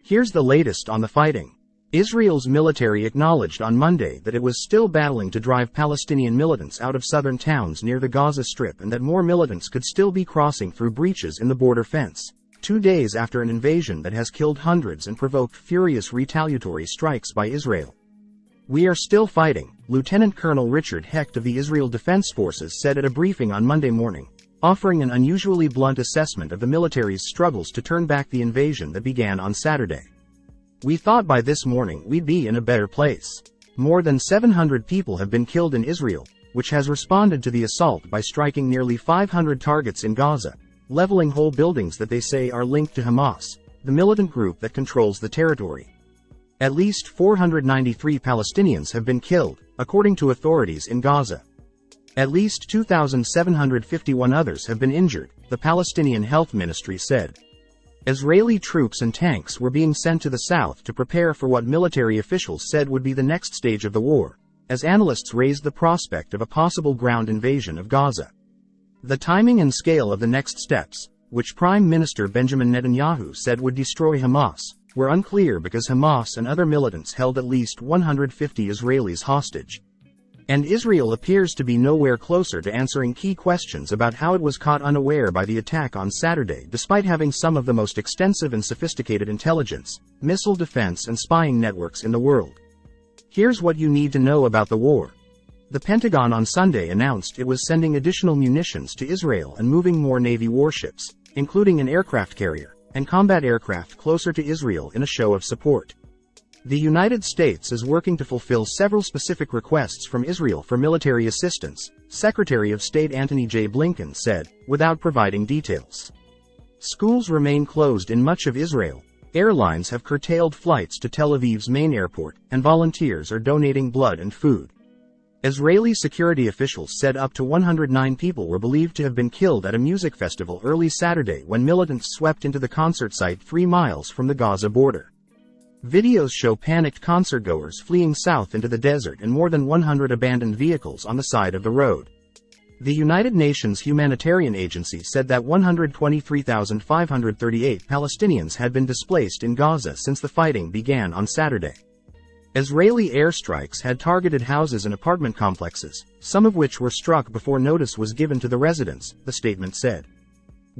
Here's the latest on the fighting. Israel's military acknowledged on Monday that it was still battling to drive Palestinian militants out of southern towns near the Gaza Strip and that more militants could still be crossing through breaches in the border fence, 2 days after an invasion that has killed hundreds and provoked furious retaliatory strikes by Israel. "We are still fighting," Lieutenant Colonel Richard Hecht of the Israel Defense Forces said at a briefing on Monday morning, offering an unusually blunt assessment of the military's struggles to turn back the invasion that began on Saturday. "We thought by this morning we'd be in a better place. More than 700 people have been killed in Israel, which has responded to the assault by striking nearly 500 targets in Gaza, leveling whole buildings that they say are linked to Hamas, the militant group that controls the territory. At least 493 Palestinians have been killed, according to authorities in Gaza. At least 2,751 others have been injured," the Palestinian Health Ministry said. Israeli troops and tanks were being sent to the south to prepare for what military officials said would be the next stage of the war, as analysts raised the prospect of a possible ground invasion of Gaza. The timing and scale of the next steps, which Prime Minister Benjamin Netanyahu said would destroy Hamas, were unclear because Hamas and other militants held at least 150 Israelis hostage. And Israel appears to be nowhere closer to answering key questions about how it was caught unaware by the attack on Saturday despite having some of the most extensive and sophisticated intelligence, missile defense and spying networks in the world. Here's what you need to know about the war. The Pentagon on Sunday announced it was sending additional munitions to Israel and moving more Navy warships, including an aircraft carrier, and combat aircraft closer to Israel in a show of support. The United States is working to fulfill several specific requests from Israel for military assistance, Secretary of State Antony J. Blinken said, without providing details. Schools remain closed in much of Israel, airlines have curtailed flights to Tel Aviv's main airport, and volunteers are donating blood and food. Israeli security officials said up to 109 people were believed to have been killed at a music festival early Saturday when militants swept into the concert site 3 miles from the Gaza border. Videos show panicked concertgoers fleeing south into the desert and more than 100 abandoned vehicles on the side of the road. The United Nations Humanitarian Agency said that 123,538 Palestinians had been displaced in Gaza since the fighting began on Saturday. Israeli airstrikes had targeted houses and apartment complexes, some of which were struck before notice was given to the residents, the statement said.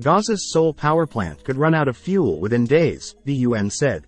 Gaza's sole power plant could run out of fuel within days, the UN said.